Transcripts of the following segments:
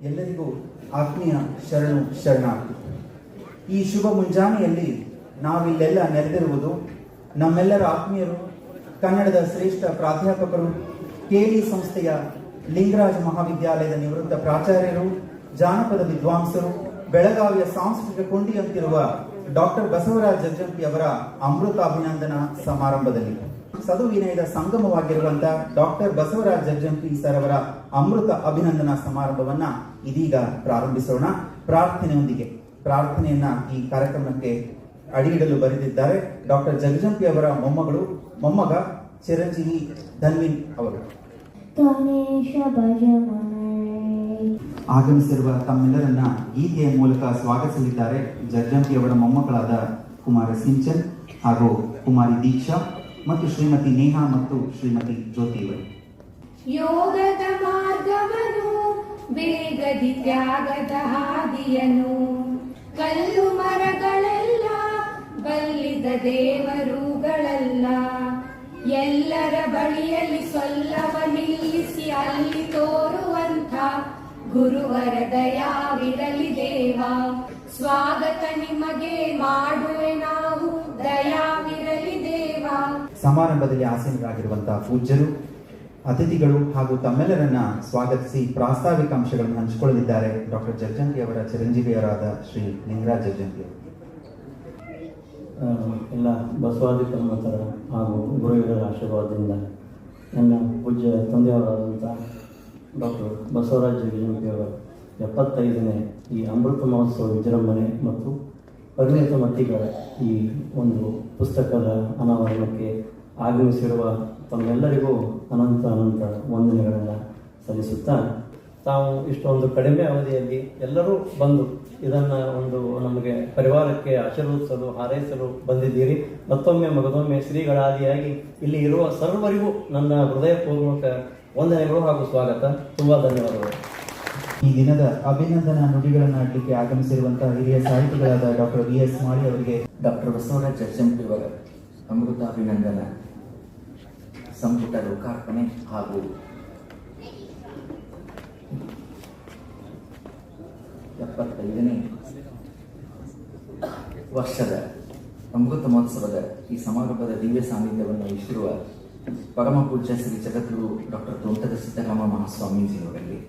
ಎಲ್ಲರಿಗೂ ಆತ್ಮೀಯ ಶರಣಾರ್ಥಿ. ಈ ಶುಭ ಮುಂಜಾನೆಯಲ್ಲಿ ನಾವಿಲ್ಲೆಲ್ಲ ನೆರೆದಿರುವುದು ನಮ್ಮೆಲ್ಲರ ಆತ್ಮೀಯರು, ಕನ್ನಡದ ಶ್ರೇಷ್ಠ ಪ್ರಾಧ್ಯಾಪಕರು, ಕೇಳಿ ಸಂಸ್ಥೆಯ ಲಿಂಗರಾಜ ಮಹಾವಿದ್ಯಾಲಯದ ನಿವೃತ್ತ ಪ್ರಾಚಾರ್ಯರು, ಜಾನಪದ ವಿದ್ವಾಂಸರು, ಬೆಳಗಾವಿಯ ಸಾಂಸ್ಕೃತಿಕ ಕೊಂಡಿಯಂತಿರುವ ಡಾಕ್ಟರ್ ಬಸವರಾಜ್ ಜಗಜಂಪಿ ಅವರ ಅಮೃತಾಭಿನಂದನಾ ಸಮಾರಂಭದಲ್ಲಿ ಸದುವಿನಯದ ಸಂಗಮವಾಗಿರುವಂತಹ ಡಾಕ್ಟರ್ ಬಸವರಾಜ್ ಜಗಜಂಪಿ ಸರ್ ಅವರ ಅಮೃತ ಅಭಿನಂದನಾ ಸಮಾರಂಭವನ್ನ ಇದೀಗ ಪ್ರಾರಂಭಿಸೋಣ. ಪ್ರಾರ್ಥನೆಯನ್ನ ಈ ಕಾರ್ಯಕ್ರಮಕ್ಕೆ ಅಡಿಯಿಡಲು ಬರೆದಿದ್ದಾರೆ ಡಾಕ್ಟರ್ ಜಗಜಂಪಿ ಅವರ ಮೊಮ್ಮಗ ಚಿರಂಜೀವಿ ಧನ್ವಿನ್ ಅವರು. ಆಗಮಿಸಿರುವ ತಮ್ಮೆಲ್ಲರನ್ನ ಗೀತೆಯ ಮೂಲಕ ಸ್ವಾಗತಿಸಲಿದ್ದಾರೆ ಜಗಜಂಪಿ ಅವರ ಮೊಮ್ಮಕ್ಕಳಾದ ಕುಮಾರ ಸಿಂಚನ್ ಹಾಗೂ ಕುಮಾರಿ ದೀಕ್ಷಾ ಮತ್ತು ಶ್ರೀಮತಿ ನೇಹಾ ಮತ್ತು ಶ್ರೀಮತಿ ಜ್ಯೋತಿ ಅವರು. ಯೋಗದ ಮಾರ್ಗವನು ವೇಗದಿ ತ್ಯಾಗದ ಹಾದಿಯನು, ಕಲ್ಲು ಮರಗಳೆಲ್ಲ ಬಲ್ಲಿದ ದೇವರುಗಳಲ್ಲ, ಎಲ್ಲರ ಬಳಿಯಲ್ಲಿ ಸೊಲ್ಲವ ನಿಲ್ಲಿಸಿ ಅಲ್ಲಿ ತೋರುವಂಥ ಗುರುವರ ದಯಾವಿರಲಿ ದೇವ. ಸ್ವಾಗತ ನಿಮಗೆ ಮಾಡುವೆ ನಾವು, ದಯಾವಿರಲಿ ದೇವ. ಸಮಾರಂಭದಲ್ಲಿ ಆಸೀನರಾಗಿರುವಂತಹ ಪೂಜ್ಯರು, ಅತಿಥಿಗಳು ಹಾಗೂ ತಮ್ಮೆಲ್ಲರನ್ನ ಸ್ವಾಗತಿಸಿ ಪ್ರಾಸ್ತಾವಿಕ ಅಂಶಗಳನ್ನು ಹಂಚಿಕೊಳ್ಳಲಿದ್ದಾರೆ ಡಾಕ್ಟರ್ ಜಗಜಂಪಿ ಅವರ ಚಿರಂಜೀವಿಯರಾದ ಶ್ರೀ ಲಿಂಗರಾಜ್ ಜಗಜಂಪಿ ಅವರು. ಎಲ್ಲ ಬಸವಾದಿ ಪರಮತರ ಹಾಗೂ ಗುರುಗಳ ಆಶೀರ್ವಾದದಿಂದ ನನ್ನ ಪೂಜ್ಯ ತಂದೆಯವರಾದಂಥ ಡಾಕ್ಟರ್ ಬಸವರಾಜ್ ಜಗಜಂಪಿಯವರ 75ನೇ ಈ ಅಮೃತ ಮಹೋತ್ಸವ ವಿಜೃಂಭಣೆ ಮತ್ತು ಪರಿಣಿತ ಮಟ್ಟಿಗಳ ಈ ಒಂದು ಪುಸ್ತಕದ ಅನಾವರಣಕ್ಕೆ ಆಗಮಿಸಿರುವ ತಮ್ಮೆಲ್ಲರಿಗೂ ಅನಂತ ವಂದನೆಗಳನ್ನು ಸಲ್ಲಿಸುತ್ತಾ, ತಾವು ಇಷ್ಟೊಂದು ಕಡಿಮೆ ಅವಧಿಯಲ್ಲಿ ಎಲ್ಲರೂ ಬಂದು ಇದನ್ನು ನಮಗೆ ಪರಿವಾರಕ್ಕೆ ಆಶೀರ್ವದಿಸಲು ಹಾರೈಸಲು ಬಂದಿದ್ದೀರಿ. ಮಗದೊಮ್ಮೆ ಶ್ರೀಗಳಾದಿಯಾಗಿ ಇಲ್ಲಿ ಇರುವ ಸರ್ವರಿಗೂ ನನ್ನ ಹೃದಯಪೂರ್ವಕ ವಂದನೆಗಳು ಹಾಗೂ ಸ್ವಾಗತ. ತುಂಬ ಧನ್ಯವಾದಗಳು. ಈ ದಿನದ ಅಭಿನಂದನಾ ನುಡಿಗಳನ್ನು ಆಡಲಿಕ್ಕೆ ಆಗಮಿಸಿರುವಂತಹ ಹಿರಿಯ ಸಾಹಿತಿಗಳಾದ ಡಾಕ್ಟರ್ ವಿ.ಎಸ್. ಮಾಳಿ ಅವರಿಗೆ ಡಾಕ್ಟರ್ ಬಸವರಾಜ್ ಜಗಜಂಪಿ ಅವರ ಅಮೃತ ಅಭಿನಂದನಾ ಸಂಪುಟ ಲೋಕಾರ್ಪಣೆ ಹಾಗೂ 75ನೇ ವರ್ಷದ ಅಮೃತ ಮಹೋತ್ಸವದ ಈ ಸಮಾರಂಭದ ದಿವ್ಯ ಸಾನ್ನಿಧ್ಯವನ್ನು ವಹಿಸಿರುವ ಪರಮ ಪೂಜ್ಯ ಶ್ರೀ ಜಗದ್ಗುರು ಡಾಕ್ಟರ್ ತೋಂಟದ ಸಿದ್ದರಾಮ ಮಹಾಸ್ವಾಮೀಜಿಯವರಲ್ಲಿ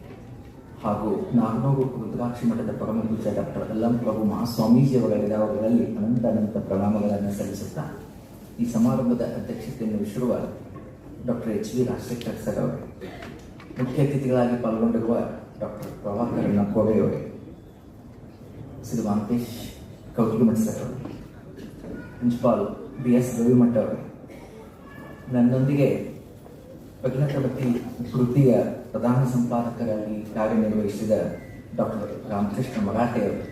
ಹಾಗೂ ನಾಗನೂರು ರುದ್ರಾಕ್ಷಿ ಮಠದ ಪರಮ ಪೂಜ್ಯ ಡಾಕ್ಟರ್ ಅಲ್ಲಂಪ್ರಭು ಮಹಾಸ್ವಾಮೀಜಿಯವರಲ್ಲಿ ಅನಂತ ಪ್ರಣಾಮಗಳನ್ನು ಸಲ್ಲಿಸುತ್ತಾ, ಈ ಸಮಾರಂಭದ ಅಧ್ಯಕ್ಷತೆಯನ್ನು ವಹಿಸಿರುವ ಡಾಕ್ಟರ್ ಎಚ್ ವಿ ರಾಜಶೇಖರ್ ಸರ್ ಅವರು, ಮುಖ್ಯ ಅತಿಥಿಗಳಾಗಿ ಪಾಲ್ಗೊಂಡಿರುವ ಡಾಕ್ಟರ್ ಪ್ರಭಾಕರ್ ನಕ್ಕೋವೆಯವರೇ, ಶ್ರೀ ವೆಂಕಟೇಶ್ ಕೌಟಿಮಠ ಸರ್ ಅವರು, ಪ್ರಿನ್ಸಿಪಾಲ್ ಬಿ.ಎಸ್. ಗವಿಮಠ ಅವರು, ನನ್ನೊಂದಿಗೆ ಪ್ರಜ್ಞಾಪತಿ ಕೃತಿಯ ಪ್ರಧಾನ ಸಂಪಾದಕರಾಗಿ ಕಾರ್ಯನಿರ್ವಹಿಸಿದ ಡಾಕ್ಟರ್ ರಾಮಕೃಷ್ಣ ಮರಾಠೆಯವರು,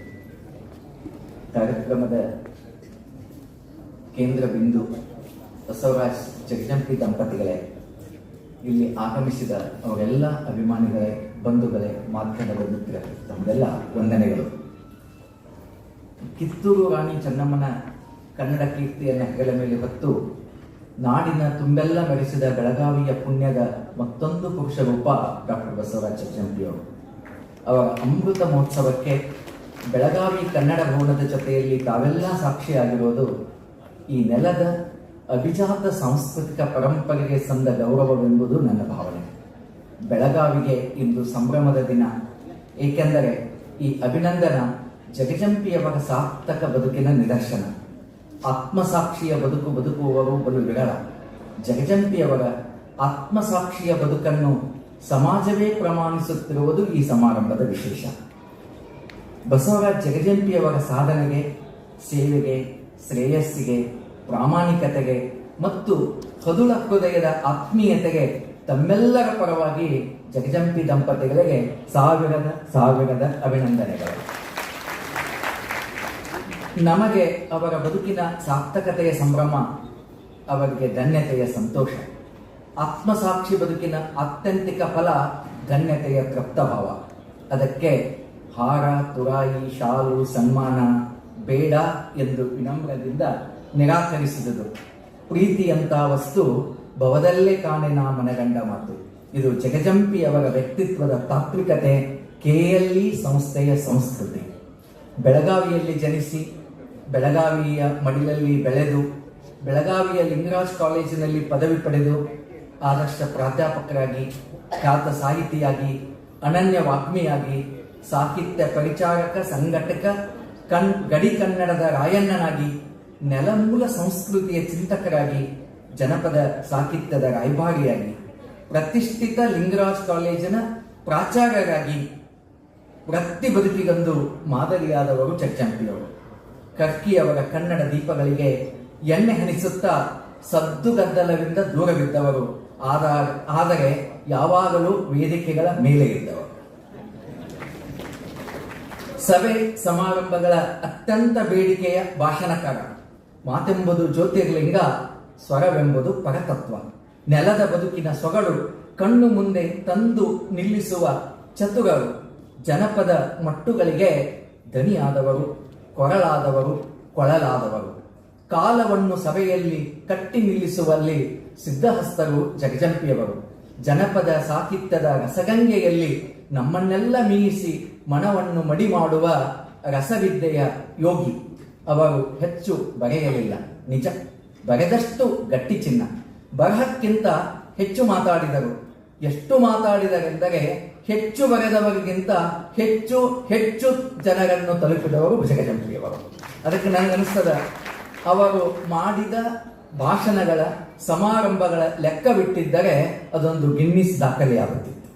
ಕಾರ್ಯಕ್ರಮದ ಕೇಂದ್ರ ಬಿಂದು ಬಸವರಾಜ್ ಜಗಜಂಪಿ ದಂಪತಿಗಳೇ, ಇಲ್ಲಿ ಆಗಮಿಸಿದ ಅವರೆಲ್ಲ ಅಭಿಮಾನಿಗಳೇ, ಬಂಧುಗಳೇ, ಮಾಧ್ಯಮದ ಮಿತ್ರರೇ, ತಮ್ಮೆಲ್ಲ ವಂದನೆಗಳು. ಕಿತ್ತೂರು ರಾಣಿ ಚೆನ್ನಮ್ಮನ ಕನ್ನಡ ಕೀರ್ತಿಯನ್ನು ಹೆಗಲ ಮೇಲೆ ಹೊತ್ತು ನಾಡಿನ ತುಂಬೆಲ್ಲ ಮೆರೆಸಿದ ಬೆಳಗಾವಿಯ ಪುಣ್ಯದ ಮತ್ತೊಂದು ಪುರುಷ ರೂಪ ಡಾಕ್ಟರ್ ಬಸವರಾಜ್ ಜಗಜಂಪಿಯವರು. ಅವರ ಅಮೃತ ಮಹೋತ್ಸವಕ್ಕೆ ಬೆಳಗಾವಿ ಕನ್ನಡ ಭವನದ ಜೊತೆಯಲ್ಲಿ ತಾವೆಲ್ಲ ಸಾಕ್ಷಿಯಾಗಿರೋದು ಈ ನೆಲದ ಅಭಿಜಾತ ಸಾಂಸ್ಕೃತಿಕ ಪರಂಪರೆಗೆ ಸಂದ ಗೌರವವೆಂಬುದು ನನ್ನ ಭಾವನೆ. ಬೆಳಗಾವಿಗೆ ಇಂದು ಸಂಭ್ರಮದ ದಿನ, ಏಕೆಂದರೆ ಈ ಅಭಿನಂದನಾ ಜಗಜಂಪಿಯವರ ಸಾರ್ಥಕ ಬದುಕಿನ ನಿದರ್ಶನ. ಆತ್ಮಸಾಕ್ಷಿಯ ಬದುಕುವವರು ಬಲು ವಿರಳ. ಜಗಜಂಪಿಯವರ ಆತ್ಮಸಾಕ್ಷಿಯ ಬದುಕನ್ನು ಸಮಾಜವೇ ಪ್ರಮಾಣಿಸುತ್ತಿರುವುದು ಈ ಸಮಾರಂಭದ ವಿಶೇಷ. ಬಸವರಾಜ್ ಜಗಜಂಪಿಯವರ ಸಾಧನೆಗೆ, ಸೇವೆಗೆ, ಶ್ರೇಯಸ್ಸಿಗೆ, ಪ್ರಾಮಾಣಿಕತೆಗೆ ಮತ್ತು ಹೃದಯ ಹೃದಯದ ಆತ್ಮೀಯತೆಗೆ ತಮ್ಮೆಲ್ಲರ ಪರವಾಗಿ ಜಗಜಂಪಿ ದಂಪತಿಗಳಿಗೆ ಸಾವಿರದ ಅಭಿನಂದನೆಗಳು. ನಮಗೆ ಅವರ ಬದುಕಿನ ಸಾರ್ಥಕತೆಯ ಸಂಭ್ರಮ, ಅವರಿಗೆ ಧನ್ಯತೆಯ ಸಂತೋಷ. ಆತ್ಮಸಾಕ್ಷಿ ಬದುಕಿನ ಆತ್ಯಂತಿಕ ಫಲ ಧನ್ಯತೆಯ ತೃಪ್ತಭಾವ. ಅದಕ್ಕೆ ಹಾರ, ತುರಾಯಿ, ಶಾಲು, ಸನ್ಮಾನ ಬೇಡ ಎಂದು ವಿನಮ್ರದಿಂದ ನಿರಾಕರಿಸಿದುದು. ಪ್ರೀತಿಯಂತ ವಸ್ತು ಭವದಲ್ಲೇ ಕಾಣೆ ನಾ ಮನಗಂಡ ಮಾತು. ಇದು ಜಗಜಂಪಿ ಅವರ ವ್ಯಕ್ತಿತ್ವದ ತಾತ್ವಿಕತೆ KLE ಸಂಸ್ಥೆಯ ಸಂಸ್ಕೃತಿ. ಬೆಳಗಾವಿಯಲ್ಲಿ ಜನಿಸಿ ಬೆಳಗಾವಿಯ ಮಡಿಲಲ್ಲಿ ಬೆಳೆದು ಬೆಳಗಾವಿಯ ಲಿಂಗರಾಜ್ ಕಾಲೇಜಿನಲ್ಲಿ ಪದವಿ ಪಡೆದು ಆದರ್ಶ ಪ್ರಾಧ್ಯಾಪಕರಾಗಿ, ಖ್ಯಾತ ಸಾಹಿತಿಯಾಗಿ, ಅನನ್ಯ ವಾಗ್ಮಿಯಾಗಿ, ಸಾಹಿತ್ಯ ಪರಿಚಾರಕ, ಸಂಘಟಕ, ಗಡಿ ಕನ್ನಡದ ರಾಯಣ್ಣನಾಗಿ, ನೆಲಮೂಲ ಸಂಸ್ಕೃತಿಯ ಚಿಂತಕರಾಗಿ, ಜನಪದ ಸಾಹಿತ್ಯದ ರಾಯಭಾರಿಯಾಗಿ, ಪ್ರತಿಷ್ಠಿತ ಲಿಂಗರಾಜ್ ಕಾಲೇಜಿನ ಪ್ರಾಚಾರ್ಯರಾಗಿ ವೃತ್ತಿ ಬದುಕಿಗೊಂದು ಮಾದರಿಯಾದವರು ಜಗ್ಜಂಪಿಯವರು. ಕರ್ಕಿಯವರ ಕನ್ನಡ ದೀಪಗಳಿಗೆ ಎಣ್ಣೆ ಹನಿಸುತ್ತಾ ಸದ್ದುಗದ್ದಲದಿಂದ ದೂರವಿದ್ದವರು, ಆದರೆ ಯಾವಾಗಲೂ ವೇದಿಕೆಗಳ ಮೇಲೆ ಇದ್ದವರು. ಸಭೆ ಸಮಾರಂಭಗಳ ಅತ್ಯಂತ ಬೇಡಿಕೆಯ ಭಾಷಣಕಾರ. ಮಾತೆಂಬುದು ಜ್ಯೋತಿರ್ಲಿಂಗ, ಸ್ವರವೆಂಬುದು ಪರತತ್ವ. ನೆಲದ ಬದುಕಿನ ಸೊಗಡು ಕಣ್ಣು ಮುಂದೆ ತಂದು ನಿಲ್ಲಿಸುವ ಚತುರರು. ಜನಪದ ಮಟ್ಟುಗಳಿಗೆ ದನಿಯಾದವರು, ಕೊರಳಾದವರು, ಕೊಳಲಾದವರು. ಕಾಲವನ್ನು ಸಭೆಯಲ್ಲಿ ಕಟ್ಟಿ ನಿಲ್ಲಿಸುವಲ್ಲಿ ಸಿದ್ಧಹಸ್ತರು ಜಗಜಂಪಿಯವರು. ಜನಪದ ಸಾಹಿತ್ಯದ ರಸಗಂಗೆಯಲ್ಲಿ ನಮ್ಮನ್ನೆಲ್ಲ ಮೀರಿಸಿ ಮನವನ್ನು ಮಡಿ ಮಾಡುವ ರಸವಿದ್ಯೆಯ ಯೋಗಿ. ಅವರು ಹೆಚ್ಚು ಬರೆಯಲಿಲ್ಲ, ನಿಜ. ಬರೆದಷ್ಟು ಗಟ್ಟಿ ಚಿನ್ನ. ಬರಹಕ್ಕಿಂತ ಹೆಚ್ಚು ಮಾತಾಡಿದರು. ಎಷ್ಟು ಮಾತಾಡಿದರೆಂದರೆ ಹೆಚ್ಚು ಬರೆದವರಿಗಿಂತ ಹೆಚ್ಚು ಹೆಚ್ಚು ಜನರನ್ನು ತಲುಪಿದವರು ಜಗಜಂಪಿಯವರು. ಅದಕ್ಕೆ ನನಗನ್ನಿಸ್ತದ, ಅವರು ಮಾಡಿದ ಭಾಷಣಗಳ ಸಮಾರಂಭಗಳ ಲೆಕ್ಕ ಬಿಟ್ಟಿದ್ದರೆ ಅದೊಂದು ಗಿನ್ನಿಸ್ ದಾಖಲೆಯಾಗುತ್ತಿತ್ತು.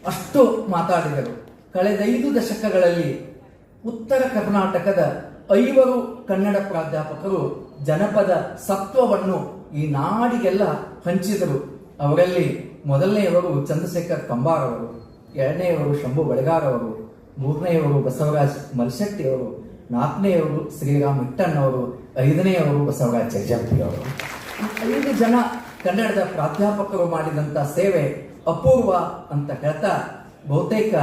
ಅಷ್ಟು ಮಾತಾಡಿದರು. ಕಳೆದ 5 ದಶಕಗಳಲ್ಲಿ ಉತ್ತರ ಕರ್ನಾಟಕದ 5 ಕನ್ನಡ ಪ್ರಾಧ್ಯಾಪಕರು ಜನಪದ ಸತ್ವವನ್ನು ಈ ನಾಡಿಗೆಲ್ಲ ಹಂಚಿದರು. ಅವರಲ್ಲಿ ಮೊದಲನೆಯವರು ಚಂದ್ರಶೇಖರ್ ಕಂಬಾರ್ ಅವರು, ಎರಡನೆಯವರು ಶಂಭು ಬೆಳಗಾರ್ ಅವರು, ಮೂರನೆಯವರು ಬಸವರಾಜ್ ಮಲ್ಶೆಟ್ಟಿಯವರು, 4ನೆಯವರು ಶ್ರೀರಾಮ್ ಇಟ್ಟಣ್ಣವರು, 5ನೆಯವರು ಬಸವರಾಜ್ ಜಗಜಂಪಿಯವರು. 5 ಜನ ಕನ್ನಡದ ಪ್ರಾಧ್ಯಾಪಕರು ಮಾಡಿದಂಥ ಸೇವೆ ಅಪೂರ್ವ ಅಂತ ಹೇಳ್ತಾ, ಬಹುತೇಕ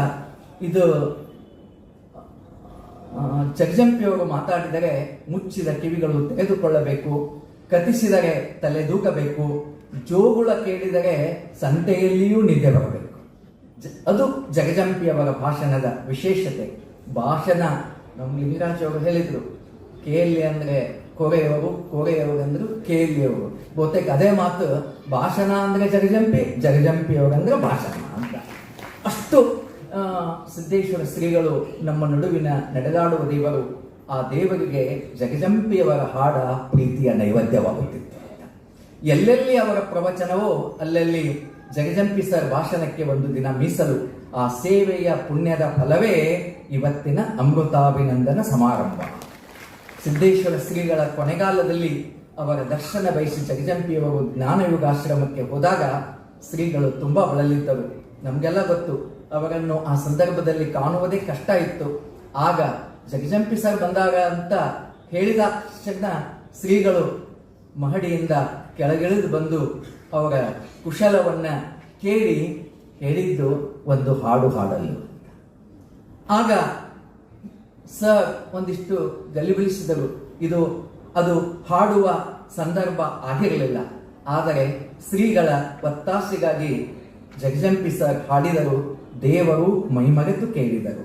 ಇದು ಜಗಜಂಪಿಯವರು ಮಾತಾಡಿದರೆ ಮುಚ್ಚಿದ ಕಿವಿಗಳು ತೆಗೆದುಕೊಳ್ಳಬೇಕು, ಕತಿಸಿದರೆ ತಲೆದೂಗಬೇಕು, ಜೋಗುಳ ಕೇಳಿದರೆ ಸಂತೆಯಲ್ಲಿಯೂ ನಿದ್ದೆ ಬರಬೇಕು. ಅದು ಜಗಜಂಪಿಯವರ ಭಾಷಣದ ವಿಶೇಷತೆ. ಭಾಷಣ ನಮ್ಮ ಲಿಂಗರಾಜ್ ಅವರು ಹೇಳಿದರು, KLE ಅಂದ್ರೆ ಕೋರೆಯವರು, ಕೋರೆಯವರು ಅಂದ್ರು KLE ಅವರು. ಬಹುತೇಕ ಅದೇ ಮಾತು. ಭಾಷಣ ಅಂದ್ರೆ ಜಗಜಂಪಿ, ಜಗಜಂಪಿಯವರಂದ್ರೆ ಭಾಷಣ ಅಂತ. ಅಷ್ಟು ಸಿದ್ದೇಶ್ವರ ಶ್ರೀಗಳು ನಮ್ಮ ನಡುವಿನ ನಡೆದಾಡುವ ದೇವರು. ಆ ದೇವರಿಗೆ ಜಗಜಂಪಿಯವರ ಹಾಡ ಪ್ರೀತಿಯ ನೈವೇದ್ಯವಾಗುತ್ತಿತ್ತು. ಎಲ್ಲೆಲ್ಲಿ ಅವರ ಪ್ರವಚನವೋ ಅಲ್ಲಲ್ಲಿ ಜಗಜಂಪಿ ಸರ್ ಭಾಷಣಕ್ಕೆ ಒಂದು ದಿನ ಮೀಸಲು. ಆ ಸೇವೆಯ ಪುಣ್ಯದ ಫಲವೇ ಇವತ್ತಿನ ಅಮೃತಾಭಿನಂದನ ಸಮಾರಂಭ. ಸಿದ್ದೇಶ್ವರ ಶ್ರೀಗಳ ಕೊನೆಗಾಲದಲ್ಲಿ ಅವರ ದರ್ಶನ ಬಯಸಿ ಜಗಜಂಪಿಯವರು ಜ್ಞಾನಯುಗಾಶ್ರಮಕ್ಕೆ ಹೋದಾಗ ಶ್ರೀಗಳು ತುಂಬಾ ಬಳಲಿದ್ದರು. ನಮಗೆಲ್ಲ ಗೊತ್ತು, ಅವರನ್ನು ಆ ಸಂದರ್ಭದಲ್ಲಿ ಕಾಣುವುದೇ ಕಷ್ಟ ಇತ್ತು. ಆಗ ಜಗಜಂಪಿ ಸರ್ ಬಂದಾಗ ಅಂತ ಹೇಳಿದ ತಕ್ಷಣ ಶ್ರೀಗಳು ಮಹಡಿಯಿಂದ ಕೆಳಗಿಳಿದು ಬಂದು ಅವರ ಕುಶಲವನ್ನ ಕೇಳಿ ಹೇಳಿದ್ದು ಒಂದು ಹಾಡು ಹಾಡಲು. ಆಗ ಸರ್ ಒಂದಿಷ್ಟು ಗಲಿಬಿಲಿಸಿದರು. ಅದು ಹಾಡುವ ಸಂದರ್ಭ ಆಗಿರಲಿಲ್ಲ. ಆದರೆ ಶ್ರೀಗಳ ಒತ್ತಾಸೆಗಾಗಿ ಜಗಜಂಪಿ ಸರ್ ಹಾಡಿದರು. ದೇವರು ಮೈಮರೆತು ಕೇಳಿದರು.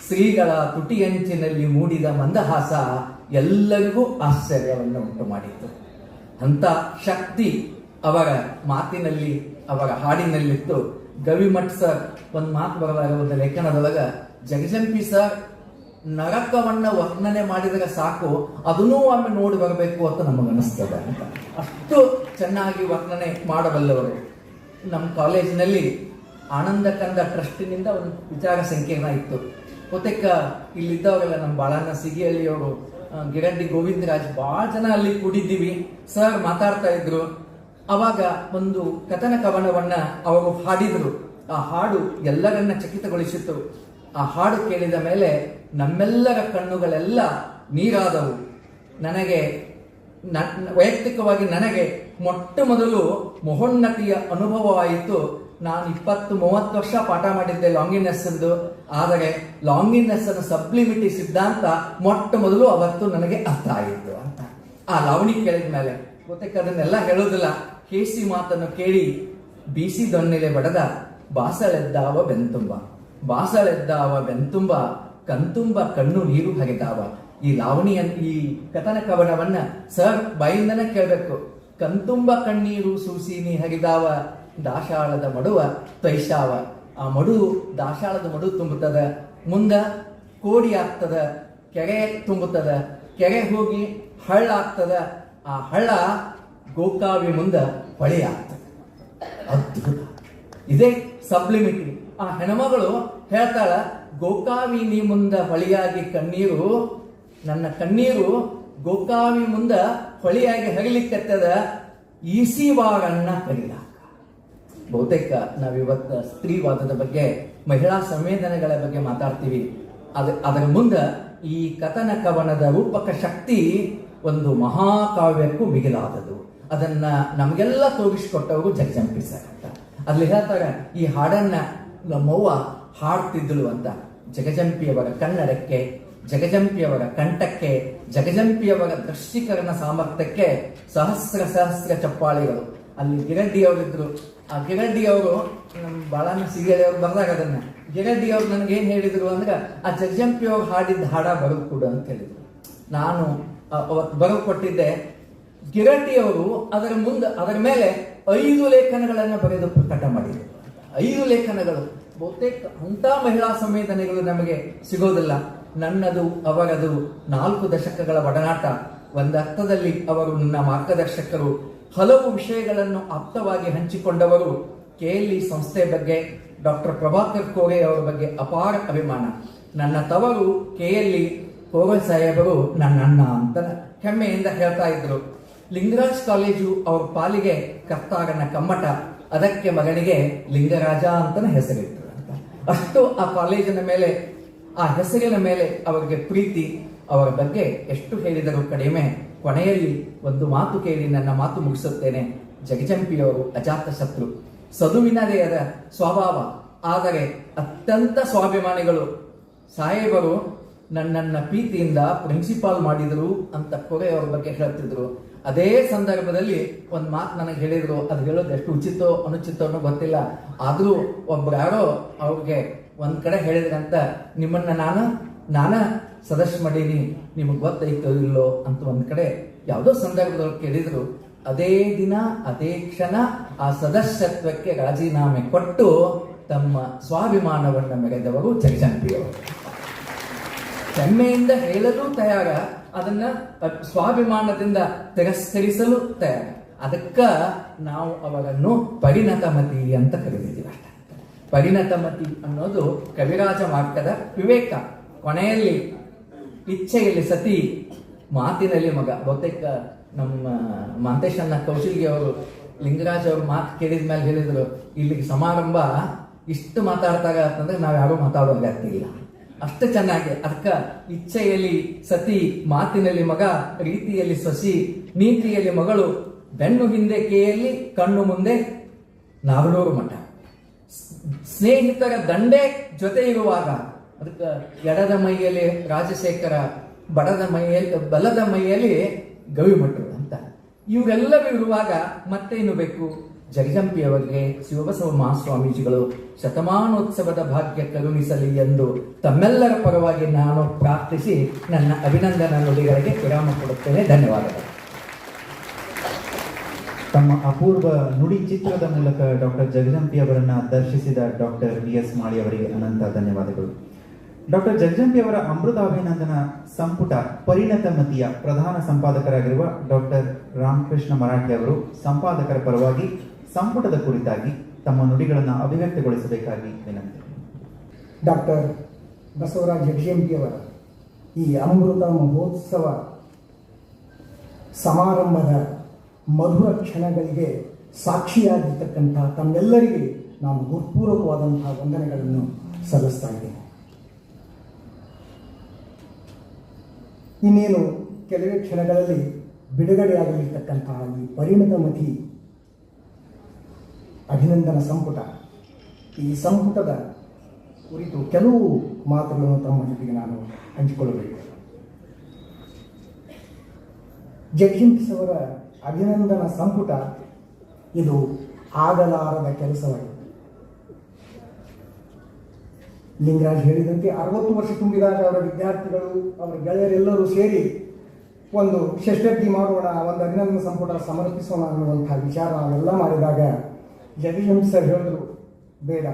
ಶ್ರೀಗಳ ತುಟಿಯಂಚಿನಲ್ಲಿ ಮೂಡಿದ ಮಂದಹಾಸ ಎಲ್ಲರಿಗೂ ಆಶ್ಚರ್ಯವನ್ನು ಉಂಟು ಮಾಡಿತ್ತು. ಅಂತ ಶಕ್ತಿ ಅವರ ಮಾತಿನಲ್ಲಿ, ಅವರ ಹಾಡಿನಲ್ಲಿತ್ತು. ಗವಿಮಠ್ ಸರ್ ಒಂದು ಮಾತು ಬರಲಾರ ಒಂದು ಲೇಖನದೊಳಗ, ಜಗಜಂಪಿ ಸರ್ ನರಕವನ್ನ ವರ್ಣನೆ ಮಾಡಿದರೆ ಸಾಕು, ಅದನ್ನೂ ಒಮ್ಮೆ ನೋಡಿ ಬರಬೇಕು ಅಂತ ನಮಗನ್ನಿಸ್ತದೆ ಅಂತ. ಅಷ್ಟು ಚೆನ್ನಾಗಿ ವರ್ಣನೆ ಮಾಡಬಲ್ಲವರು. ನಮ್ಮ ಕಾಲೇಜಿನಲ್ಲಿ ಆನಂದ ಕಂದ ಟ್ರಸ್ಟಿನಿಂದ ಒಂದು ವಿಚಾರ ಸಂಕಿರಣ ಇತ್ತು. ಬಹುತೇಕ ಇಲ್ಲಿದ್ದವರೆಲ್ಲ ನಮ್ಮ ಬಾಳಣ್ಣ ಸಿಗಿಹಳ್ಳಿಯವರು, ಗಿರಡ್ಡಿ ಗೋವಿಂದರಾಜ್, ಬಹಳ ಜನ ಅಲ್ಲಿ ಕೂಡಿದ್ದೀವಿ. ಸರ್ ಮಾತಾಡ್ತಾ ಇದ್ರು. ಅವಾಗ ಒಂದು ಕಥನ ಕವನವನ್ನ ಅವರು ಹಾಡಿದ್ರು. ಆ ಹಾಡು ಎಲ್ಲರನ್ನ ಚಕಿತಗೊಳಿಸಿತು. ಆ ಹಾಡು ಕೇಳಿದ ಮೇಲೆ ನಮ್ಮೆಲ್ಲರ ಕಣ್ಣುಗಳೆಲ್ಲ ನೀರಾದವು. ವೈಯಕ್ತಿಕವಾಗಿ ನನಗೆ ಮೊಟ್ಟ ಮೊದಲು ಮಹೋನ್ನತಿಯ ಅನುಭವವಾಯಿತು. ನಾನು 20-30 ವರ್ಷ ಪಾಠ ಮಾಡಿದ್ದೆ ಲಾಂಗಿನೆಸ್ ಎಂದು. ಆದರೆ ಲಾಂಗಿನೆಸ್ ಅನ್ನು ಸಬ್ಲಿಮಿಟಿ ಸಿದ್ಧಾಂತ ಮೊಟ್ಟ ಮೊದಲು ಅವತ್ತು ನನಗೆ ಅರ್ಥ ಆಯಿತು ಅಂತ. ಆ ಲಾವಣಿ ಕೇಳಿದ ಮೇಲೆ ಬಹುತೇಕ ಅದನ್ನೆಲ್ಲ ಹೇಳೋದಿಲ್ಲ. ಕೇಸಿ ಮಾತನ್ನು ಕೇಳಿ ಬೀಸಿ ದೊನ್ನೆಲೆ ಬಡದ ಬಾಸಳೆದ್ದಾವ ಬೆಂತುಂಬ. ಬಾಸಳೆದ್ದಾವ ಬೆಂತುಂಬ ಕಣ್ತುಂಬ ಕಣ್ಣು ನೀರು ಹರಿದಾವ. ಈ ಲಾವಣಿಯ ಈ ಕಥನ ಕವನವನ್ನ ಸರ್ ಬಾಯಿಂದನೇ ಕೇಳಬೇಕು. ಕಣ್ತುಂಬ ಕಣ್ಣೀರು ಸೂಸಿ ನೀ ಹರಿದಾವ, ದಾಶಾಳದ ಮಡುವ ತೈಷಾವ. ಆ ಮಡು ದಾಶಾಳದ ಮಡು ತುಂಬುತ್ತದ, ಮುಂದ ಕೋಡಿ ಆಗ್ತದ, ಕೆರೆ ತುಂಬುತ್ತದ, ಕೆರೆ ಹೋಗಿ ಹಳ್ಳ ಆಗ್ತದ, ಆ ಹಳ್ಳ ಗೋಕಾವಿ ಮುಂದ ಹೊಳೆ ಆಗ್ತದೆ. ಅದ್ಭುತ. ಇದೇ ಸಬ್ಲಿಮಿಟಿ. ಆ ಹೆಣ್ಮಗಳು ಹೇಳ್ತಾಳ, ಗೋಕಾವಿ ನೀ ಮುಂದ ಹೊಳೆಯಾಗಿ ಕಣ್ಣೀರು, ನನ್ನ ಕಣ್ಣೀರು ಗೋಕಾವಿ ಮುಂದ ಹೊಳೆಯಾಗಿ ಹರಿಲಿಕ್ಕತ್ತದ, ಈಸಿವಾರನ್ನ ಕರಿಲಾಕ. ಬಹುತೇಕ ನಾವಿವತ್ತ ಸ್ತ್ರೀವಾದದ ಬಗ್ಗೆ, ಮಹಿಳಾ ಸಂವೇದನೆಗಳ ಬಗ್ಗೆ ಮಾತಾಡ್ತೀವಿ. ಅದರ ಮುಂದ ಈ ಕಥನ ಕವನದ ರೂಪಕ ಶಕ್ತಿ ಒಂದು ಮಹಾಕಾವ್ಯಕ್ಕೂ ಮಿಗಿಲಾದದು. ಅದನ್ನ ನಮಗೆಲ್ಲ ತೋರಿಸಿಕೊಟ್ಟವರು ಜಗಜಂಪಿ ಸರ್ ಅಂತ. ಅಲ್ಲಿ ಹೇಳ್ತಾರೆ, ಈ ಹಾಡನ್ನ ನಮ್ಮವ್ವ ಹಾಡ್ತಿದ್ದಳು ಅಂತ. ಜಗಜಂಪಿಯವರ ಕನ್ನಡಕ್ಕೆ, ಜಗಜಂಪಿಯವರ ಕಂಠಕ್ಕೆ, ಜಗಜಂಪಿಯವರ ದೃಶ್ಯೀಕರಣ ಸಾಮರ್ಥ್ಯಕ್ಕೆ ಸಹಸ್ರ ಸಹಸ್ರ ಚಪ್ಪಾಳಿಗಳು. ಅಲ್ಲಿ ಗಿರಡ್ಡಿಯವರಿದ್ರು. ಆ ಗಿರಡ್ಡಿಯವರು ನಮ್ಮ ಬಾಳನ ಸೀರಿಯಲ್ ಅವ್ರು ಬರ್ದಾಗ ಅದನ್ನ ಗಿರಡ್ಡಿಯವ್ರು ನನಗೆ ಏನ್ ಹೇಳಿದ್ರು ಅಂದ್ರೆ, ಆ ಜಗಜಂಪಿಯವ್ರು ಹಾಡಿದ್ದ ಹಾಡ ಬರೆದು ಕೊಡು ಅಂತ ಹೇಳಿದ್ರು. ನಾನು ಅವತ್ತು ಬರೆದು ಕೊಟ್ಟಿದ್ದೆ. ಗಿರಡ್ಡಿಯವರು ಅದರ ಮೇಲೆ 5 ಲೇಖನಗಳನ್ನು ಬರೆದು ಪ್ರಕಟ ಮಾಡಿದರು. 5 ಲೇಖನಗಳು. ಬಹುತೇಕ ಅಂತ ಮಹಿಳಾ ಸಂವೇದನೆಗಳು ನಮಗೆ ಸಿಗೋದಿಲ್ಲ. ನನ್ನದು ಅವರದು 4 ದಶಕಗಳ ಒಡನಾಟ. ಒಂದರ್ಥದಲ್ಲಿ ಅವರು ನನ್ನ ಮಾರ್ಗದರ್ಶಕರು. ಹಲವು ವಿಷಯಗಳನ್ನು ಆಪ್ತವಾಗಿ ಹಂಚಿಕೊಂಡವರು. KLE ಸಂಸ್ಥೆ ಬಗ್ಗೆ, ಡಾಕ್ಟರ್ ಪ್ರಭಾಕರ್ ಕೋರೆ ಅವರ ಬಗ್ಗೆ ಅಪಾರ ಅಭಿಮಾನ. ನನ್ನ ತವರು KLE ಕೋರೆ ಸಾಹೇಬರು ನನ್ನ ಅಣ್ಣ ಅಂತ ಹೆಮ್ಮೆಯಿಂದ ಹೇಳ್ತಾ ಇದ್ರು. ಲಿಂಗರಾಜ್ ಕಾಲೇಜು ಅವ್ರ ಪಾಲಿಗೆ ಕರ್ತಾರನ ಕಮ್ಮಟ, ಅದಕ್ಕೆ ಮಗನಿಗೆ ಲಿಂಗರಾಜ ಅಂತನ ಹೆಸರಿಟ್ಟರು ಅಂತ. ಅಷ್ಟು ಆ ಕಾಲೇಜಿನ ಮೇಲೆ, ಆ ಹೆಸರಿನ ಮೇಲೆ ಅವರಿಗೆ ಪ್ರೀತಿ. ಅವರ ಬಗ್ಗೆ ಎಷ್ಟು ಹೇಳಿದರೂ ಕಡಿಮೆ. ಕೊನೆಯಲ್ಲಿ ಒಂದು ಮಾತು ಕೇಳಿ ನನ್ನ ಮಾತು ಮುಗಿಸುತ್ತೇನೆ. ಜಗಜಂಪಿಯವರು ಅಜಾತ ಶತ್ರು, ಸದುವಿನದೇಯದ ಸ್ವಭಾವ, ಆದರೆ ಅತ್ಯಂತ ಸ್ವಾಭಿಮಾನಿಗಳು. ಸಾಹೇಬರು ನನ್ನನ್ನ ಪ್ರೀತಿಯಿಂದ ಪ್ರಿನ್ಸಿಪಾಲ್ ಮಾಡಿದರು ಅಂತ ಕೋರೆ ಅವ್ರ ಬಗ್ಗೆ ಹೇಳ್ತಿದ್ರು. ಅದೇ ಸಂದರ್ಭದಲ್ಲಿ ಒಂದು ಮಾತು ನನಗೆ ಹೇಳಿದ್ರು. ಅದು ಹೇಳೋದು ಎಷ್ಟು ಉಚಿತೋ ಅನುಚಿತೋ ಅನ್ನೋ ಗೊತ್ತಿಲ್ಲ. ಆದ್ರೂ ಒಬ್ರು ಯಾರೋ ಅವ್ರಿಗೆ ಒಂದ್ ಕಡೆ ಹೇಳಿದ್ರಂತ, ನಿಮ್ಮನ್ನ ನಾನ ಸದಸ್ಯ ಮಾಡೀನಿ, ನಿಮಗ್ ಗೊತ್ತೈತೋ ಇಲ್ಲೋ ಅಂತ ಒಂದ್ ಕಡೆ ಯಾವುದೋ ಸಂದರ್ಭದಲ್ಲಿ ಕೇಳಿದ್ರು. ಅದೇ ದಿನ ಅದೇ ಕ್ಷಣ ಆ ಸದಸ್ಯತ್ವಕ್ಕೆ ರಾಜೀನಾಮೆ ಕೊಟ್ಟು ತಮ್ಮ ಸ್ವಾಭಿಮಾನವನ್ನು ಮೆರೆದವರು ಜಗಜಂಪಿಯವರು. ಹೆಮ್ಮೆಯಿಂದ ಹೇಳಲು ತಯಾರ, ಅದನ್ನ ಸ್ವಾಭಿಮಾನದಿಂದ ತಿರಸ್ಕರಿಸಲು ತಯಾರ. ಅದಕ್ಕ ನಾವು ಅವರನ್ನು ಪರಿಣತಮತಿ ಅಂತ ಕರೆದಿದ್ದೀವಿ. ಪರಿಣತಮತಿ ಅನ್ನೋದು ಕವಿರಾಜ ಮಾರ್ಗದ ವಿವೇಕ. ಕೊನೆಯಲ್ಲಿ ಇಚ್ಛೆಯಲ್ಲಿ ಸತಿ, ಮಾತಿನಲ್ಲಿ ಮಗ. ಬಹುತೇಕ ನಮ್ಮ ಮಾಂತೇಶನ್ನ ಕೌಶಲ್ಗಿ ಅವರು ಲಿಂಗರಾಜ್ ಅವ್ರ ಮಾತು ಕೇಳಿದ ಮೇಲೆ ಹೇಳಿದ್ರು, ಇಲ್ಲಿಗೆ ಸಮಾರಂಭ ಇಷ್ಟು ಮಾತಾಡ್ತಾರೆ ಅಂತಂದ್ರೆ ನಾವ್ ಯಾರು ಮಾತಾಡೋ ಅಗತ್ಯ ಇಲ್ಲ, ಅಷ್ಟು ಚೆನ್ನಾಗಿ. ಅದಕ್ಕ ಇಚ್ಛೆಯಲ್ಲಿ ಸತಿ, ಮಾತಿನಲ್ಲಿ ಮಗ, ರೀತಿಯಲ್ಲಿ ಸೊಸಿ, ನೀತಿಯಲ್ಲಿ ಮಗಳು, ಬೆನ್ನು ಹಿಂದೆ KLE, ಕಣ್ಣು ಮುಂದೆ ನಾಗಲೂರು ಮಠ. ಸ್ನೇಹಿತರ ದಂಡೆ ಜೊತೆ ಇರುವಾಗ, ಅದಕ್ಕೆ ಎಡದ ಮೈಯಲ್ಲಿ ರಾಜಶೇಖರ, ಬಲದ ಮೈಯಲ್ಲಿ ಗವಿಮಠರು ಅಂತ. ಇವರೆಲ್ಲರೂ ಇರುವಾಗ ಮತ್ತೇನು ಬೇಕು? ಜಗಜಂಪಿಯವರಿಗೆ ಶಿವಬಸವ ಮಹಾಸ್ವಾಮೀಜಿಗಳು ಶತಮಾನೋತ್ಸವದ ಭಾಗ್ಯ ಕರುಣಿಸಲಿ ಎಂದು ತಮ್ಮೆಲ್ಲರ ಪರವಾಗಿ ನಾನು ಪ್ರಾರ್ಥಿಸಿ ನನ್ನ ಅಭಿನಂದನಾ ನುಡಿಗಳಿಗೆ ವಿರಾಮ ಕೊಡುತ್ತೇನೆ. ಧನ್ಯವಾದಗಳು. ತಮ್ಮ ಅಪೂರ್ವ ನುಡಿ ಚಿತ್ರದ ಮೂಲಕ ಡಾಕ್ಟರ್ ಜಗಜಂಪಿ ಅವರನ್ನ ದರ್ಶಿಸಿದ ಡಾಕ್ಟರ್ VS ಮಾಳಿ ಅವರಿಗೆ ಅನಂತ ಧನ್ಯವಾದಗಳು. ಡಾಕ್ಟರ್ ಜಗಜಂಪಿ ಅವರ ಅಮೃತಾಭಿನಂದನ ಸಂಪುಟ ಪರಿಣತಮತಿಯ ಪ್ರಧಾನ ಸಂಪಾದಕರಾಗಿರುವ ಡಾಕ್ಟರ್ ರಾಮಕೃಷ್ಣ ಮರಾಠೆ ಅವರು ಸಂಪಾದಕರ ಪರವಾಗಿ ಸಂಪುಟದ ಕುರಿತಾಗಿ ತಮ್ಮ ನುಡಿಗಳನ್ನು ಅಭಿವ್ಯಕ್ತಿಗೊಳಿಸಬೇಕಾಗಿ ವಿನಂತಿ. ಡಾಕ್ಟರ್ ಬಸವರಾಜ ಜಗಜಂಪಿಯವರ ಈ ಅಮೃತ ಮಹೋತ್ಸವ ಸಮಾರಂಭದ ಮಧುರ ಕ್ಷಣಗಳಿಗೆ ಸಾಕ್ಷಿಯಾಗಿರ್ತಕ್ಕಂಥ ತಮ್ಮೆಲ್ಲರಿಗೆ ನಾನು ಹೃತ್ಪೂರ್ವಕವಾದಂತಹ ವಂದನೆಗಳನ್ನು ಸಲ್ಲಿಸ್ತಾ ಇದ್ದೇನೆ. ಇನ್ನೇನು ಕೆಲವೇ ಕ್ಷಣಗಳಲ್ಲಿ ಬಿಡುಗಡೆಯಾಗಲಿರ್ತಕ್ಕಂತಹ ಈ ಪರಿಣತಮತಿ ಅಭಿನಂದನ ಸಂಪುಟ, ಈ ಸಂಪುಟದ ಕುರಿತು ಕೆಲವು ಮಾತುಗಳನ್ನು ತಮ್ಮ ಜೊತೆಗೆ ನಾನು ಹಂಚಿಕೊಳ್ಳಬೇಕು. ಜಗಜಂಪಿಯವರ ಅಭಿನಂದನ ಸಂಪುಟ ಇದು ಆಗಲಾರದ ಕೆಲಸವಾಗಿದೆ. ಲಿಂಗರಾಜ್ ಹೇಳಿದಂತೆ 60 ವರ್ಷ ತುಂಬಿದಾಗ ಅವರ ವಿದ್ಯಾರ್ಥಿಗಳು ಅವರ ಗೆಳೆಯರೆಲ್ಲರೂ ಸೇರಿ ಒಂದು ಷಷ್ಠಬ್ದಿ ಮಾಡೋಣ, ಒಂದು ಅಭಿನಂದನಾ ಸಂಪುಟ ಸಮರ್ಪಿಸೋಣ ಅನ್ನುವಂಥ ವಿಚಾರ ನಾವೆಲ್ಲ ಮಾಡಿದಾಗ ಜಗದೀಶ್ ಸರ್ ಹೇಳಿದ್ರು, ಬೇಡ,